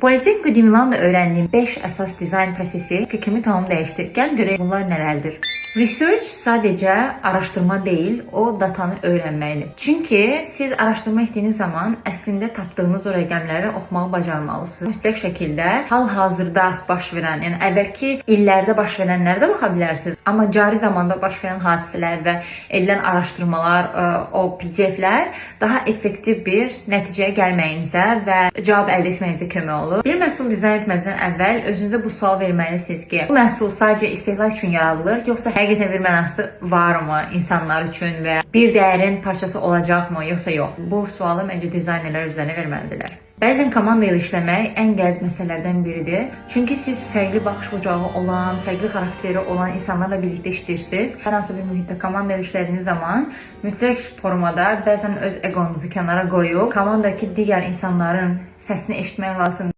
Politecnico di Milano'da öğrendiğim 5 əsas dizayn prosesi fikrimi tamam dəyişdi. Gəlin görək bunlar nələrdir. Research sadəcə araşdırma deyil, o datanı öyrənməkdir. Çünki siz araşdırma etdiyiniz zaman əslində tapdığınız o rəqəmləri oxumağı bacarmalısınız. Mütləq şəkildə hal-hazırda baş verən, yəni əvvəlki illərdə baş verənlərə də baxa bilərsiniz. Amma cari zamanda baş verən hadisələr və edilən araşdırmalar, o PDF-lər daha effektiv bir nəticəyə gəlməyinizə və cavab əldə etməyinizə kömək olur. Bir məhsul dizayn etməzdən əvvəl özünüzə bu sual verməlisiniz ki, bu məhsul sadəcə istehlak üçün yaradılır, yoxsa həqiqətən bir mənası varmı insanlar üçün və bir dəyərin parçası olacaqmı, yoxsa yox? Bu sualı məncə dizaynerlər üzərinə verməlidirlər. Bəzən komanda ilə işləmək ən qəliz məsələlərdən biridir. Çünki siz fərqli baxış bucağı olan, fərqli xarakteri olan insanlarla birlikdə işləyirsiniz. Hər hansı bir mühitdə komanda ilə işlədiyiniz zaman mütləq formada bəzən öz egonuzu kənara qoyub komandakı digər insanların səsini eşitmək lazımdır.